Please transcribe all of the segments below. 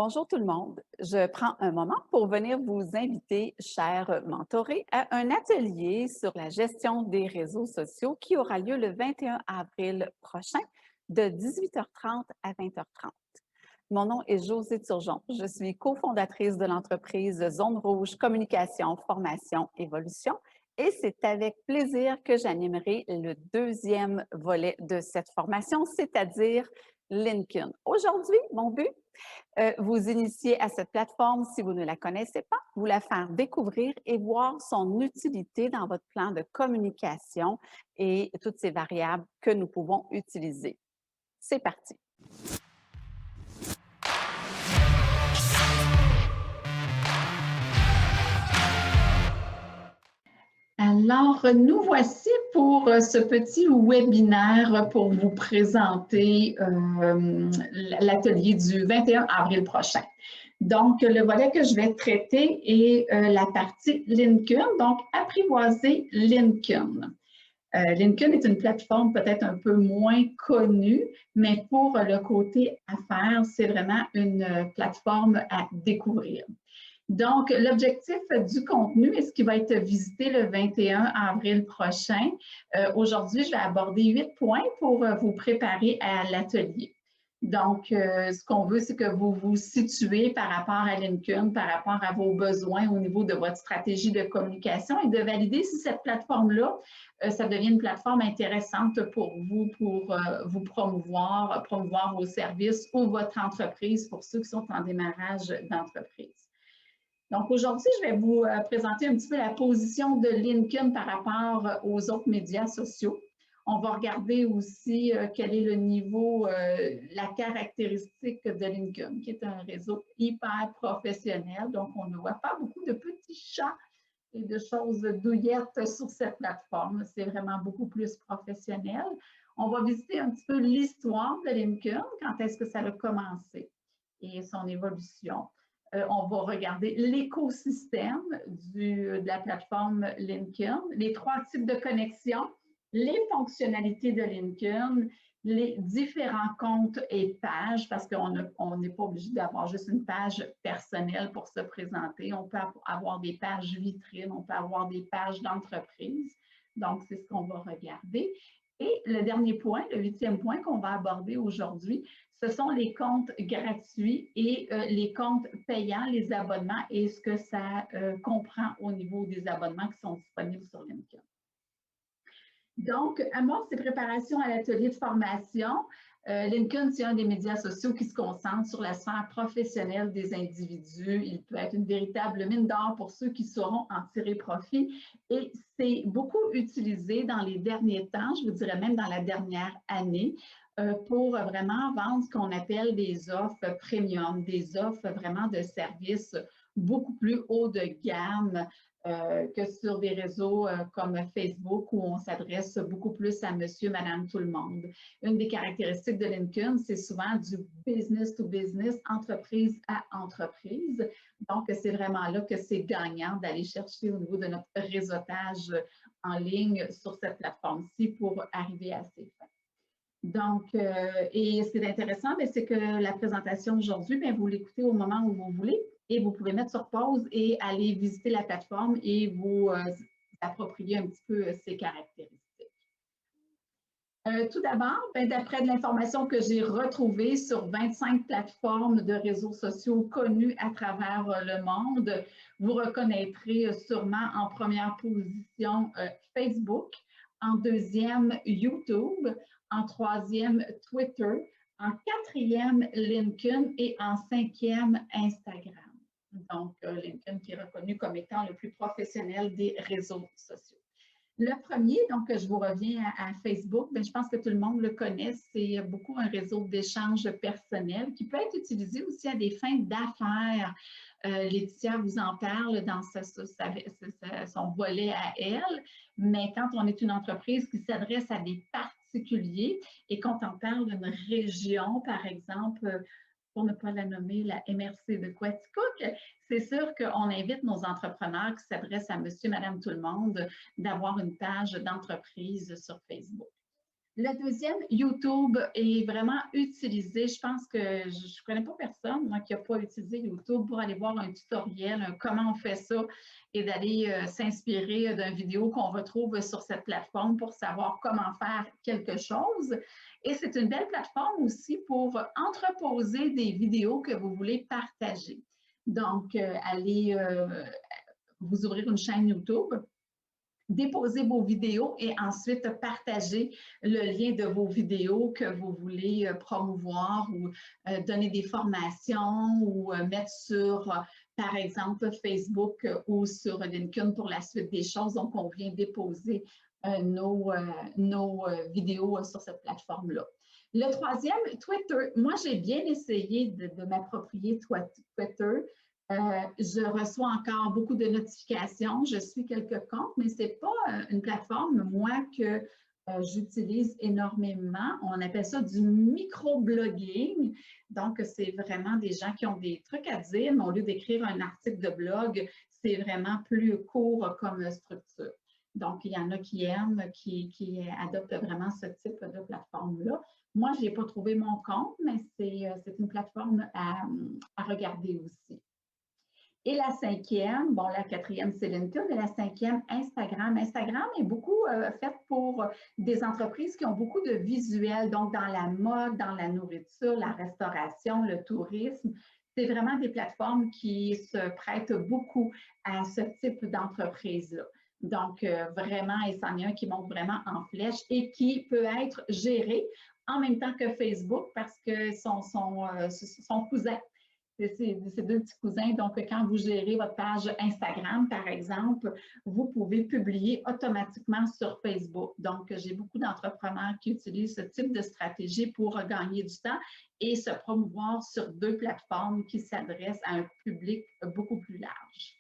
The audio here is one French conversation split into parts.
Bonjour tout le monde. Je prends un moment pour venir vous inviter, chers mentorés, à un atelier sur la gestion des réseaux sociaux qui aura lieu le 21 avril prochain de 18h30 à 20h30. Mon nom est Josée Turgeon. Je suis cofondatrice de l'entreprise Zone Rouge Communication, Formation, Évolution et c'est avec plaisir que j'animerai le deuxième volet de cette formation, c'est-à-dire LinkedIn. Aujourd'hui, mon but, vous initier à cette plateforme si vous ne la connaissez pas, vous la faire découvrir et voir son utilité dans votre plan de communication et toutes ces variables que nous pouvons utiliser. C'est parti. Alors, nous voici pour ce petit webinaire pour vous présenter l'atelier du 21 avril prochain. Donc, le volet que je vais traiter est la partie LinkedIn, donc apprivoiser LinkedIn. LinkedIn est une plateforme peut-être un peu moins connue, mais pour le côté affaires, c'est vraiment une plateforme à découvrir. Donc, l'objectif du contenu est ce qui va être visité le 21 avril prochain. Aujourd'hui, je vais aborder 8 points pour vous préparer à l'atelier. Donc, ce qu'on veut, c'est que vous vous situez par rapport à LinkedIn, par rapport à vos besoins au niveau de votre stratégie de communication et de valider si cette plateforme-là, ça devient une plateforme intéressante pour vous promouvoir vos services ou votre entreprise pour ceux qui sont en démarrage d'entreprise. Donc, aujourd'hui, je vais vous présenter un petit peu la position de LinkedIn par rapport aux autres médias sociaux. On va regarder aussi quel est le niveau, la caractéristique de LinkedIn, qui est un réseau hyper professionnel. Donc, on ne voit pas beaucoup de petits chats et de choses douillettes sur cette plateforme. C'est vraiment beaucoup plus professionnel. On va visiter un petit peu l'histoire de LinkedIn, quand est-ce que ça a commencé et son évolution. On va regarder l'écosystème de la plateforme LinkedIn, les 3 types de connexions, les fonctionnalités de LinkedIn, les différents comptes et pages, parce qu'on n'est pas obligé d'avoir juste une page personnelle pour se présenter. On peut avoir des pages vitrines, on peut avoir des pages d'entreprise. Donc, c'est ce qu'on va regarder. Et le dernier point, le 8e point qu'on va aborder aujourd'hui, ce sont les comptes gratuits et les comptes payants, les abonnements et ce que ça comprend au niveau des abonnements qui sont disponibles sur LinkedIn. Donc, amorce et préparation à l'atelier de formation. LinkedIn, c'est un des médias sociaux qui se concentre sur la sphère professionnelle des individus. Il peut être une véritable mine d'or pour ceux qui sauront en tirer profit. Et c'est beaucoup utilisé dans les derniers temps, je vous dirais même dans la dernière année, pour vraiment vendre ce qu'on appelle des offres premium, des offres vraiment de services beaucoup plus haut de gamme que sur des réseaux comme Facebook où on s'adresse beaucoup plus à monsieur, madame, tout le monde. Une des caractéristiques de LinkedIn, c'est souvent du business to business, entreprise à entreprise. Donc, c'est vraiment là que c'est gagnant d'aller chercher au niveau de notre réseautage en ligne sur cette plateforme-ci pour arriver à ces fins. Donc, et ce qui est intéressant, c'est que la présentation aujourd'hui, vous l'écoutez au moment où vous voulez et vous pouvez mettre sur pause et aller visiter la plateforme et vous approprier un petit peu ses caractéristiques. Tout d'abord, d'après de l'information que j'ai retrouvée sur 25 plateformes de réseaux sociaux connues à travers le monde, vous reconnaîtrez sûrement en première position Facebook, en deuxième YouTube, en troisième Twitter, en quatrième LinkedIn et en cinquième Instagram. Donc, LinkedIn qui est reconnu comme étant le plus professionnel des réseaux sociaux. Le premier, donc, je vous reviens à Facebook, je pense que tout le monde le connaît, c'est beaucoup un réseau d'échanges personnels qui peut être utilisé aussi à des fins d'affaires. Laetitia vous en parle dans son volet à elle, mais quand on est une entreprise qui s'adresse à des particuliers et quand on parle d'une région, par exemple, pour ne pas la nommer, la MRC de Quaticook, c'est sûr qu'on invite nos entrepreneurs qui s'adressent à monsieur, madame, tout le monde d'avoir une page d'entreprise sur Facebook. Le deuxième, YouTube est vraiment utilisé. Je pense que je ne connais pas personne moi, qui n'a pas utilisé YouTube pour aller voir un tutoriel, comment on fait ça, et d'aller s'inspirer d'une vidéo qu'on retrouve sur cette plateforme pour savoir comment faire quelque chose. Et c'est une belle plateforme aussi pour entreposer des vidéos que vous voulez partager. Donc, allez vous ouvrir une chaîne YouTube, déposer vos vidéos et ensuite partager le lien de vos vidéos que vous voulez promouvoir ou donner des formations ou mettre sur, par exemple, Facebook ou sur LinkedIn pour la suite des choses. Donc, on vient déposer nos vidéos sur cette plateforme-là. Le troisième, Twitter. Moi, j'ai bien essayé de m'approprier Twitter. Je reçois encore beaucoup de notifications, je suis quelques comptes, mais ce n'est pas une plateforme, moi, que j'utilise énormément. On appelle ça du microblogging. Donc, c'est vraiment des gens qui ont des trucs à dire, mais au lieu d'écrire un article de blog, c'est vraiment plus court comme structure. Donc, il y en a qui aiment, qui adoptent vraiment ce type de plateforme-là. Moi, je n'ai pas trouvé mon compte, mais c'est une plateforme à regarder aussi. Et la cinquième, bon, la quatrième, c'est LinkedIn, et la cinquième, Instagram. Instagram est beaucoup fait pour des entreprises qui ont beaucoup de visuels, donc dans la mode, dans la nourriture, la restauration, le tourisme. C'est vraiment des plateformes qui se prêtent beaucoup à ce type d'entreprise-là. Donc, vraiment, et c'en est un qui monte vraiment en flèche et qui peut être géré en même temps que Facebook parce que son cousin. C'est deux petits cousins. Donc, quand vous gérez votre page Instagram, par exemple, vous pouvez publier automatiquement sur Facebook. Donc, j'ai beaucoup d'entrepreneurs qui utilisent ce type de stratégie pour gagner du temps et se promouvoir sur deux plateformes qui s'adressent à un public beaucoup plus large.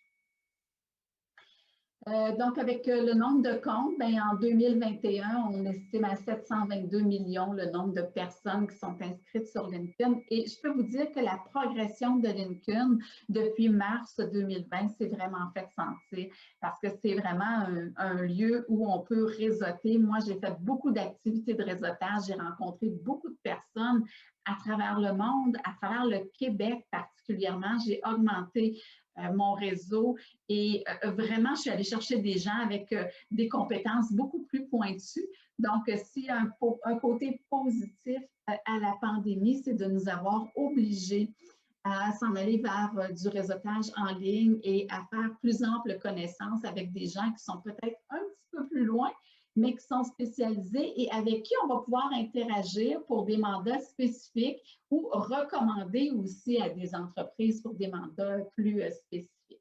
Donc, avec le nombre de comptes, bien, en 2021, on estime à 722 millions le nombre de personnes qui sont inscrites sur LinkedIn. Et je peux vous dire que la progression de LinkedIn depuis mars 2020 s'est vraiment fait sentir parce que c'est vraiment un lieu où on peut réseauter. Moi, j'ai fait beaucoup d'activités de réseautage. J'ai rencontré beaucoup de personnes à travers le monde, à travers le Québec particulièrement. J'ai augmenté mon réseau et vraiment, je suis allée chercher des gens avec des compétences beaucoup plus pointues. Donc, s'il y a un côté positif à la pandémie, c'est de nous avoir obligés à s'en aller vers du réseautage en ligne et à faire plus ample connaissance avec des gens qui sont peut-être un petit peu plus loin, mais qui sont spécialisés et avec qui on va pouvoir interagir pour des mandats spécifiques ou recommander aussi à des entreprises pour des mandats plus spécifiques.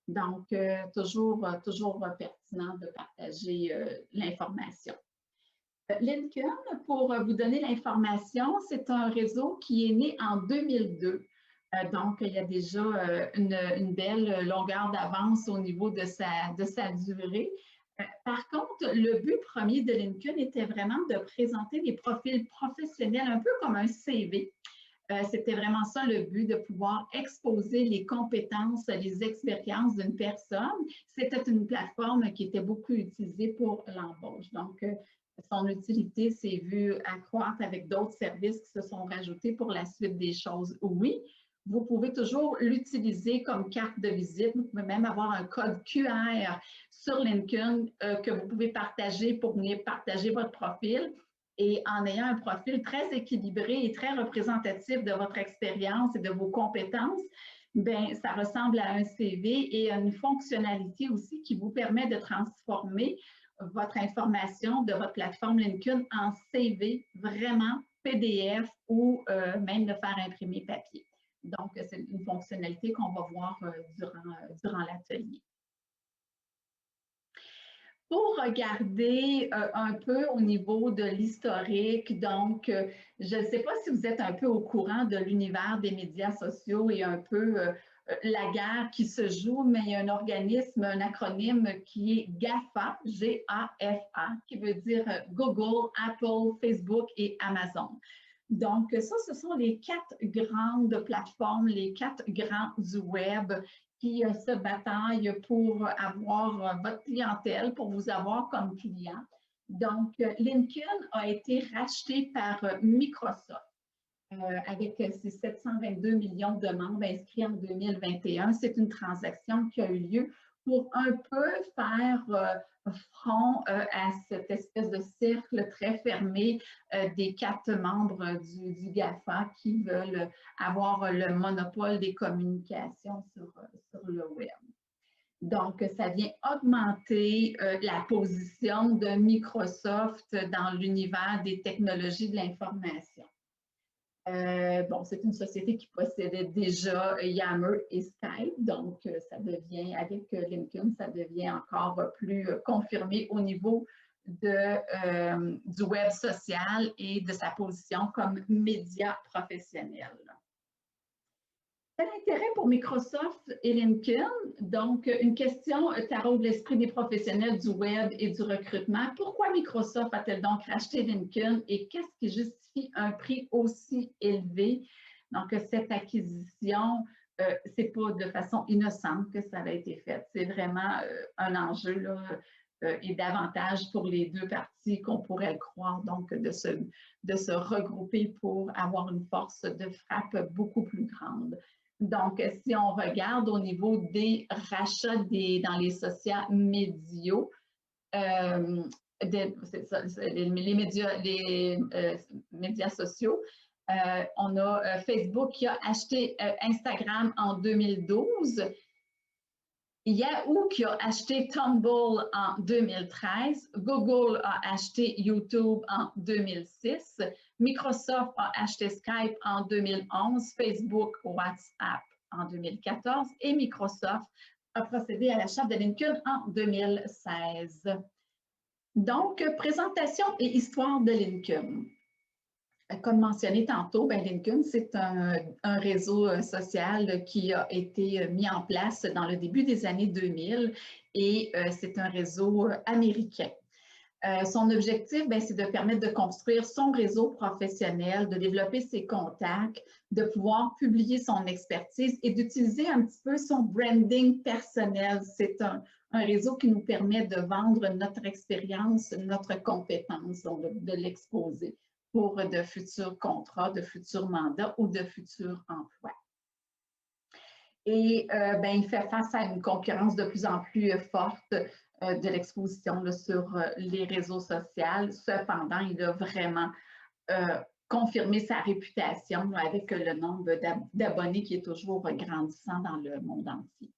Donc, toujours pertinent de partager l'information. LinkedIn, pour vous donner l'information, c'est un réseau qui est né en 2002. Donc, il y a déjà une belle longueur d'avance au niveau de sa durée. Par contre, le but premier de LinkedIn était vraiment de présenter des profils professionnels, un peu comme un CV. C'était vraiment ça le but, de pouvoir exposer les compétences, les expériences d'une personne. C'était une plateforme qui était beaucoup utilisée pour l'embauche. Donc, son utilité s'est vue accroître avec d'autres services qui se sont rajoutés pour la suite des choses. Oui, vous pouvez toujours l'utiliser comme carte de visite. Vous pouvez même avoir un code QR sur LinkedIn que vous pouvez partager pour venir partager votre profil. Et en ayant un profil très équilibré et très représentatif de votre expérience et de vos compétences, bien, ça ressemble à un CV et à une fonctionnalité aussi qui vous permet de transformer votre information de votre plateforme LinkedIn en CV vraiment PDF ou même le faire imprimer papier. Donc, c'est une fonctionnalité qu'on va voir durant l'atelier. Pour regarder un peu au niveau de l'historique, donc, je ne sais pas si vous êtes un peu au courant de l'univers des médias sociaux et un peu la guerre qui se joue, mais il y a un organisme, un acronyme qui est GAFA, G-A-F-A, qui veut dire Google, Apple, Facebook et Amazon. Donc, ça, ce sont les 4 grandes plateformes, les 4 grands du web qui se bataillent pour avoir votre clientèle, pour vous avoir comme client. Donc, LinkedIn a été racheté par Microsoft avec ses 722 millions de membres inscrits en 2021. C'est une transaction qui a eu lieu pour un peu faire front à cette espèce de cercle très fermé des 4 membres du GAFA qui veulent avoir le monopole des communications sur le web. Donc, ça vient augmenter la position de Microsoft dans l'univers des technologies de l'information. Bon, c'est une société qui possédait déjà Yammer et Skype, donc ça devient, avec LinkedIn, ça devient encore plus confirmé au niveau du web social et de sa position comme média professionnel. Quel intérêt pour Microsoft et LinkedIn? Donc, une question taraude l'esprit des professionnels du web et du recrutement. Pourquoi Microsoft a-t-elle donc racheté LinkedIn et qu'est-ce qui justifie un prix aussi élevé? Donc, cette acquisition, ce n'est pas de façon innocente que ça a été fait. C'est vraiment un enjeu là, et d'avantage pour les deux parties qu'on pourrait le croire, donc de se regrouper pour avoir une force de frappe beaucoup plus grande. Donc, si on regarde au niveau des rachats dans les sociaux médias, les médias sociaux, on a Facebook qui a acheté Instagram en 2012, Yahoo qui a acheté Tumblr en 2013, Google a acheté YouTube en 2006, Microsoft a acheté Skype en 2011, Facebook, WhatsApp en 2014 et Microsoft a procédé à l'achat de LinkedIn en 2016. Donc, présentation et histoire de LinkedIn. Comme mentionné tantôt, LinkedIn, c'est un réseau social qui a été mis en place dans le début des années 2000 et c'est un réseau américain. Son objectif, c'est de permettre de construire son réseau professionnel, de développer ses contacts, de pouvoir publier son expertise et d'utiliser un petit peu son branding personnel. C'est un réseau qui nous permet de vendre notre expérience, notre compétence, donc de l'exposer pour de futurs contrats, de futurs mandats ou de futurs emplois. Et il fait face à une concurrence de plus en plus forte de l'exposition sur les réseaux sociaux. Cependant, il a vraiment confirmé sa réputation avec le nombre d'abonnés qui est toujours grandissant dans le monde entier.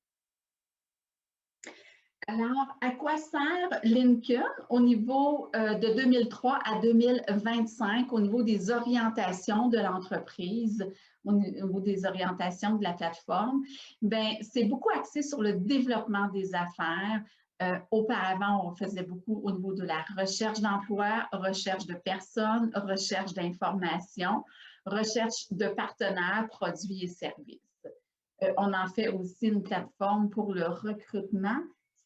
Alors, à quoi sert LinkedIn au niveau de 2003 à 2025, au niveau des orientations de l'entreprise, au niveau des orientations de la plateforme? C'est beaucoup axé sur le développement des affaires. Auparavant, on faisait beaucoup au niveau de la recherche d'emploi, recherche de personnes, recherche d'informations, recherche de partenaires, produits et services. On en fait aussi une plateforme pour le recrutement,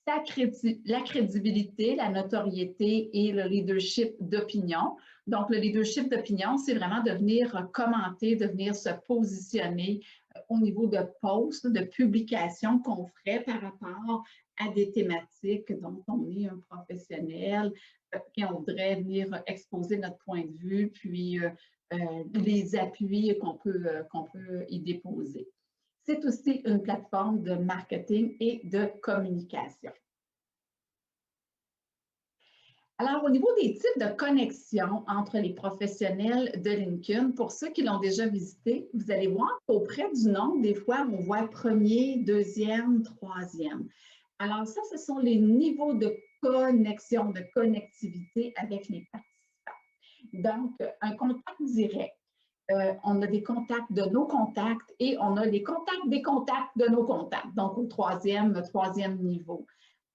la crédibilité, la notoriété et le leadership d'opinion. Donc, le leadership d'opinion, c'est vraiment de venir commenter, de venir se positionner au niveau de posts, de publications qu'on ferait par rapport à des thématiques dont on est un professionnel, et on voudrait venir exposer notre point de vue, puis les appuis qu'on peut y déposer. C'est aussi une plateforme de marketing et de communication. Alors, au niveau des types de connexions entre les professionnels de LinkedIn, pour ceux qui l'ont déjà visité, vous allez voir qu'auprès du nom, des fois, on voit premier, deuxième, troisième. Alors ça, ce sont les niveaux de connexion, de connectivité avec les participants. Donc, un contact direct. On a des contacts de nos contacts et on a les contacts des contacts de nos contacts, donc au troisième niveau.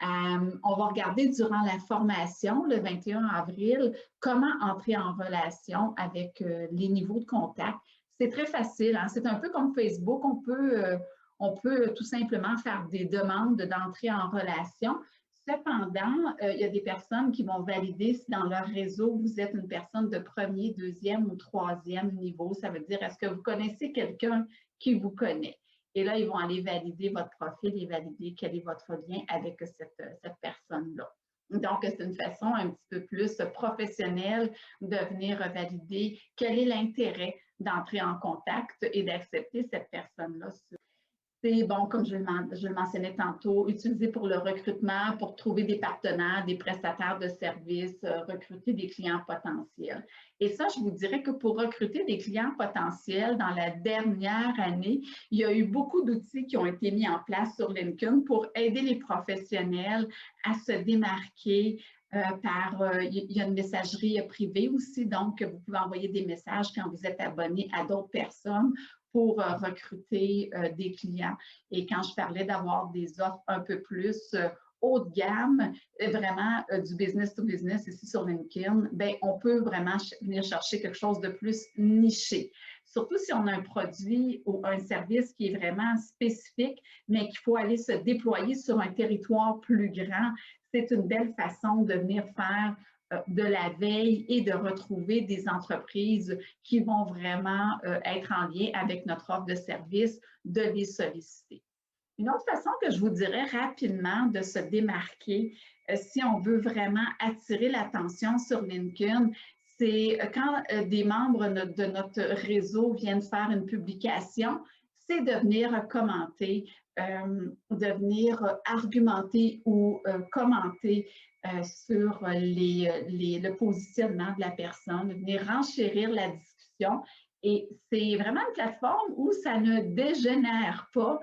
On va regarder durant la formation, le 21 avril, comment entrer en relation avec les niveaux de contact. C'est très facile, hein? C'est un peu comme Facebook, on peut tout simplement faire des demandes d'entrée en relation. Cependant, il y a des personnes qui vont valider si dans leur réseau, vous êtes une personne de premier, deuxième ou troisième niveau. Ça veut dire, est-ce que vous connaissez quelqu'un qui vous connaît? Et là, ils vont aller valider votre profil et valider quel est votre lien avec cette personne-là. Donc, c'est une façon un petit peu plus professionnelle de venir valider quel est l'intérêt d'entrer en contact et d'accepter cette personne-là. C'est bon, comme je le mentionnais tantôt, utilisé pour le recrutement, pour trouver des partenaires, des prestataires de services, recruter des clients potentiels. Et ça, je vous dirais que pour recruter des clients potentiels, dans la dernière année, il y a eu beaucoup d'outils qui ont été mis en place sur LinkedIn pour aider les professionnels à se démarquer. Il y a une messagerie privée aussi, donc vous pouvez envoyer des messages quand vous êtes abonné à d'autres personnes pour recruter des clients. Et quand je parlais d'avoir des offres un peu plus haut de gamme, vraiment du business to business ici sur LinkedIn, bien, on peut vraiment venir chercher quelque chose de plus niché. Surtout si on a un produit ou un service qui est vraiment spécifique, mais qu'il faut aller se déployer sur un territoire plus grand. C'est une belle façon de venir faire de la veille et de retrouver des entreprises qui vont vraiment être en lien avec notre offre de service, de les solliciter. Une autre façon que je vous dirais rapidement de se démarquer, si on veut vraiment attirer l'attention sur LinkedIn, c'est quand des membres de notre réseau viennent faire une publication, c'est de venir commenter, de venir argumenter ou commenter sur le positionnement de la personne, de venir renchérir la discussion. Et c'est vraiment une plateforme où ça ne dégénère pas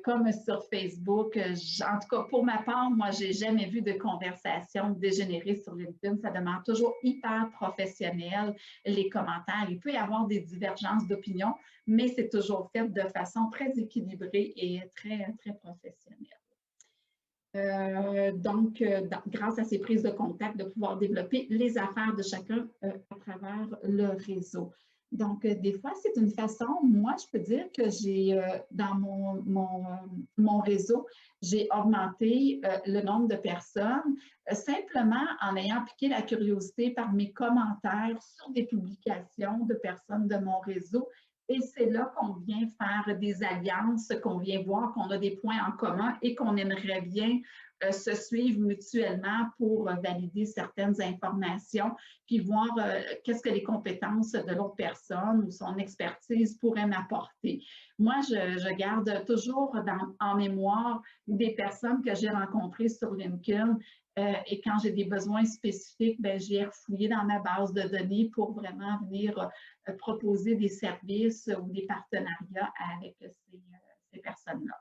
comme sur Facebook. En tout cas, pour ma part, moi, je n'ai jamais vu de conversation dégénérer sur LinkedIn. Ça demeure toujours hyper professionnel, les commentaires. Il peut y avoir des divergences d'opinion, mais c'est toujours fait de façon très équilibrée et très, très professionnelle. Grâce à ces prises de contact, de pouvoir développer les affaires de chacun à travers le réseau. Donc, des fois, c'est une façon, moi, je peux dire que j'ai, dans mon réseau, j'ai augmenté le nombre de personnes simplement en ayant piqué la curiosité par mes commentaires sur des publications de personnes de mon réseau. Et c'est là qu'on vient faire des alliances, qu'on vient voir qu'on a des points en commun et qu'on aimerait bien se suivre mutuellement pour valider certaines informations, puis voir qu'est-ce que les compétences de l'autre personne ou son expertise pourraient m'apporter. Moi, je garde toujours en mémoire des personnes que j'ai rencontrées sur LinkedIn et quand j'ai des besoins spécifiques, bien, j'ai refouillé dans ma base de données pour vraiment venir proposer des services ou des partenariats avec ces personnes-là.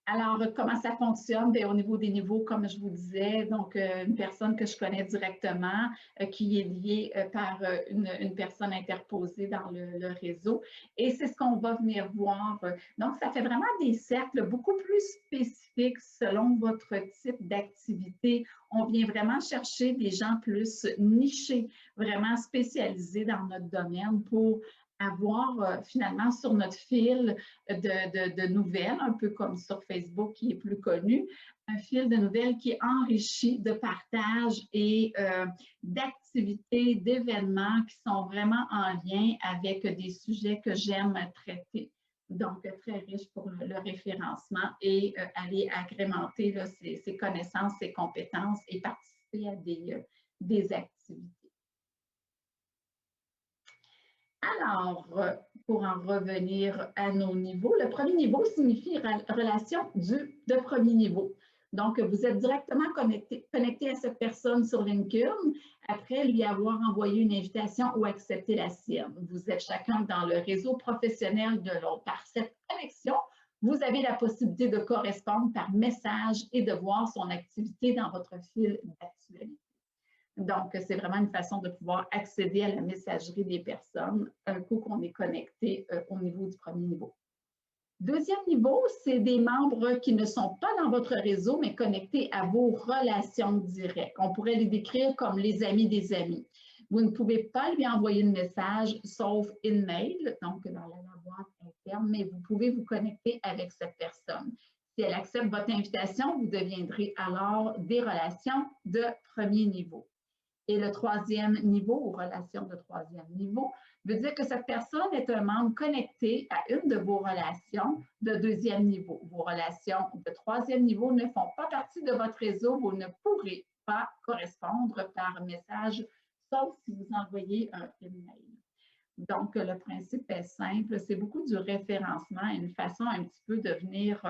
Alors, comment ça fonctionne? Bien, au niveau des niveaux, comme je vous disais, donc une personne que je connais directement, qui est liée par une personne interposée dans le réseau. Et c'est ce qu'on va venir voir. Donc, ça fait vraiment des cercles beaucoup plus spécifiques selon votre type d'activité. On vient vraiment chercher des gens plus nichés, vraiment spécialisés dans notre domaine pour avoir finalement sur notre fil de nouvelles, un peu comme sur Facebook qui est plus connu, un fil de nouvelles qui est enrichi de partages et d'activités, d'événements qui sont vraiment en lien avec des sujets que j'aime traiter. Donc, très riche pour le référencement et aller agrémenter là, ses connaissances, ses compétences et participer à des activités. Alors, pour en revenir à nos niveaux, le premier niveau signifie relation de premier niveau. Donc, vous êtes directement connecté à cette personne sur LinkedIn après lui avoir envoyé une invitation ou accepté la sienne. Vous êtes chacun dans le réseau professionnel de l'autre. Par cette connexion, vous avez la possibilité de correspondre par message et de voir son activité dans votre fil d'actualité. Donc, c'est vraiment une façon de pouvoir accéder à la messagerie des personnes un coup qu'on est connecté au niveau du premier niveau. Deuxième niveau, c'est des membres qui ne sont pas dans votre réseau, mais connectés à vos relations directes. On pourrait les décrire comme les amis des amis. Vous ne pouvez pas lui envoyer de message sauf in-mail, donc dans la boîte interne, mais vous pouvez vous connecter avec cette personne. Si elle accepte votre invitation, vous deviendrez alors des relations de premier niveau. Et le troisième niveau, ou relation de troisième niveau, veut dire que cette personne est un membre connecté à une de vos relations de deuxième niveau. Vos relations de troisième niveau ne font pas partie de votre réseau, vous ne pourrez pas correspondre par message, sauf si vous envoyez un email. Donc, le principe est simple, c'est beaucoup du référencement, une façon un petit peu de venir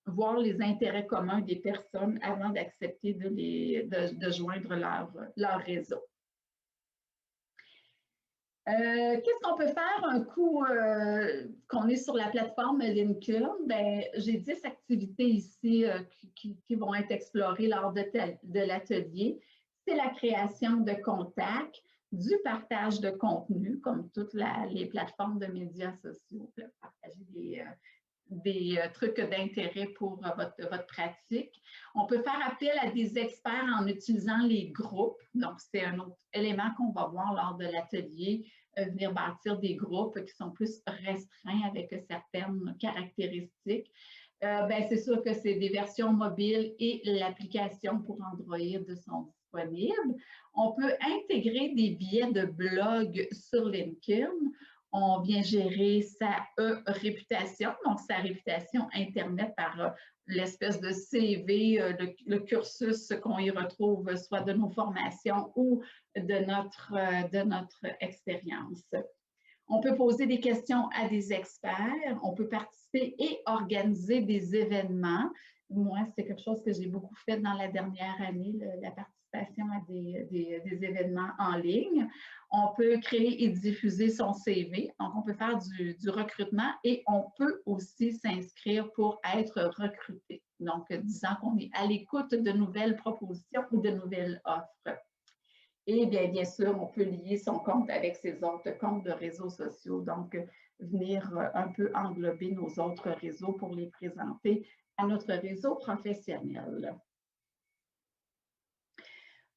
voir les intérêts communs des personnes avant d'accepter de joindre leur réseau. Qu'est-ce qu'on peut faire un coup qu'on est sur la plateforme LinkedIn? Bien, j'ai 10 activités ici qui vont être explorées lors de l'atelier. C'est la création de contacts, du partage de contenu, comme toutes les plateformes de médias sociaux, partager des trucs d'intérêt pour votre pratique. On peut faire appel à des experts en utilisant les groupes. Donc, c'est un autre élément qu'on va voir lors de l'atelier, venir bâtir des groupes qui sont plus restreints avec certaines caractéristiques. C'est sûr que c'est des versions mobiles et l'application pour Android sont disponibles. On peut intégrer des billets de blog sur LinkedIn. On vient gérer sa réputation, donc sa réputation Internet par l'espèce de CV, le cursus qu'on y retrouve, soit de nos formations ou de notre expérience. On peut poser des questions à des experts, on peut participer et organiser des événements. Moi, c'est quelque chose que j'ai beaucoup fait dans la dernière année, la participation à des événements en ligne. On peut créer et diffuser son CV, donc on peut faire du recrutement et on peut aussi s'inscrire pour être recruté. Donc, disant qu'on est à l'écoute de nouvelles propositions ou de nouvelles offres. Et bien sûr, on peut lier son compte avec ses autres comptes de réseaux sociaux, donc venir un peu englober nos autres réseaux pour les présenter à notre réseau professionnel.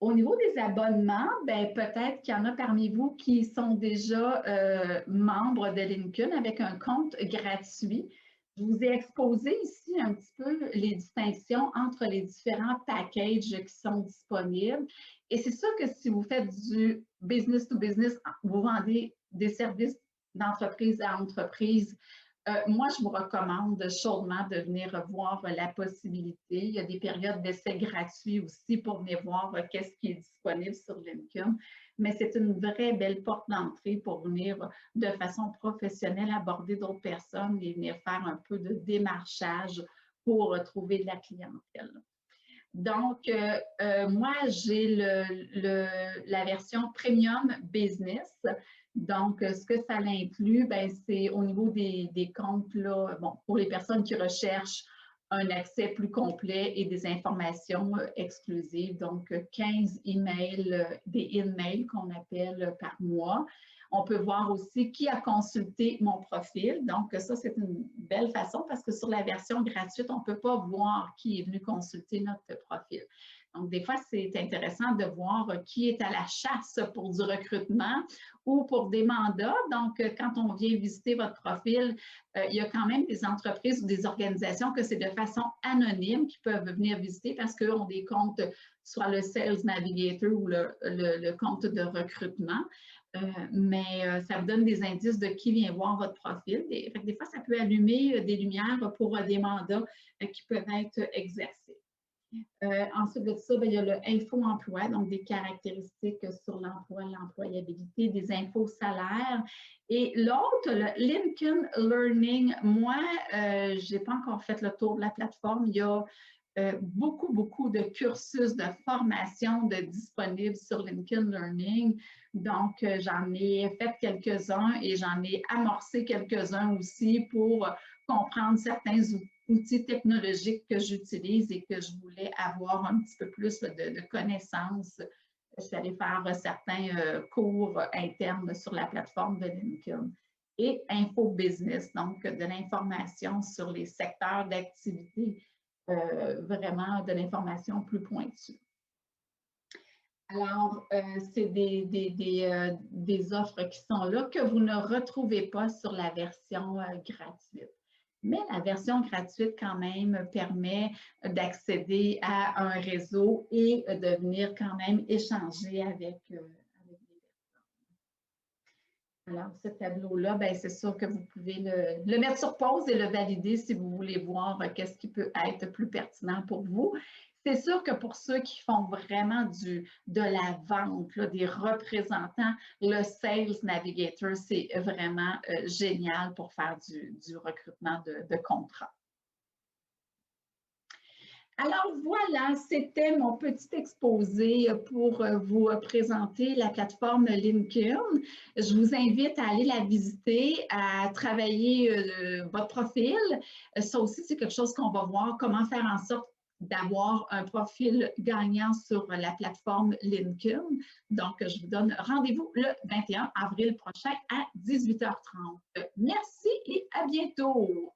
Au niveau des abonnements, peut-être qu'il y en a parmi vous qui sont déjà membres de LinkedIn avec un compte gratuit. Je vous ai exposé ici un petit peu les distinctions entre les différents packages qui sont disponibles. Et c'est sûr que si vous faites du business to business, vous vendez des services d'entreprise à entreprise, moi, je vous recommande chaudement de venir voir la possibilité. Il y a des périodes d'essai gratuits aussi pour venir voir qu'est-ce qui est disponible sur LinkedIn. Mais c'est une vraie belle porte d'entrée pour venir de façon professionnelle aborder d'autres personnes et venir faire un peu de démarchage pour trouver de la clientèle. Donc, moi, j'ai la version Premium Business. Donc, ce que ça inclut, c'est au niveau des comptes, là, bon, pour les personnes qui recherchent un accès plus complet et des informations exclusives. Donc, 15 emails, des emails qu'on appelle par mois. On peut voir aussi qui a consulté mon profil. Donc, ça, c'est une belle façon parce que sur la version gratuite, on ne peut pas voir qui est venu consulter notre profil. Donc, des fois, c'est intéressant de voir qui est à la chasse pour du recrutement ou pour des mandats. Donc, quand on vient visiter votre profil, il y a quand même des entreprises ou des organisations que c'est de façon anonyme qui peuvent venir visiter parce qu'eux ont des comptes, soit le Sales Navigator ou le compte de recrutement. Mais ça vous donne des indices de qui vient voir votre profil. Des fois, ça peut allumer des lumières pour des mandats qui peuvent être exercés. Ensuite de ça, il y a le info-emploi, donc des caractéristiques sur l'emploi, l'employabilité, des infos salaires. Et l'autre, le LinkedIn Learning, moi, je n'ai pas encore fait le tour de la plateforme. Il y a beaucoup de cursus de formation disponibles sur LinkedIn Learning. Donc, j'en ai fait quelques-uns et j'en ai amorcé quelques-uns aussi pour comprendre certains outils technologiques que j'utilise et que je voulais avoir un petit peu plus de connaissances. Je suis allée faire certains cours internes sur la plateforme de LinkedIn. Et Info Business, donc de l'information sur les secteurs d'activité, vraiment de l'information plus pointue. Alors, c'est des offres qui sont là que vous ne retrouvez pas sur la version gratuite. Mais la version gratuite, quand même, permet d'accéder à un réseau et de venir quand même échanger avec des personnes. Alors, ce tableau-là, c'est sûr que vous pouvez le mettre sur pause et le valider si vous voulez voir qu'est-ce qui peut être plus pertinent pour vous. C'est sûr que pour ceux qui font vraiment de la vente, là, des représentants, le Sales Navigator, c'est vraiment génial pour faire du recrutement de contrats. Alors voilà, c'était mon petit exposé pour vous présenter la plateforme LinkedIn. Je vous invite à aller la visiter, à travailler votre profil. Ça aussi, c'est quelque chose qu'on va voir, comment faire en sorte d'avoir un profil gagnant sur la plateforme LinkedIn. Donc, je vous donne rendez-vous le 21 avril prochain à 18h30. Merci et à bientôt.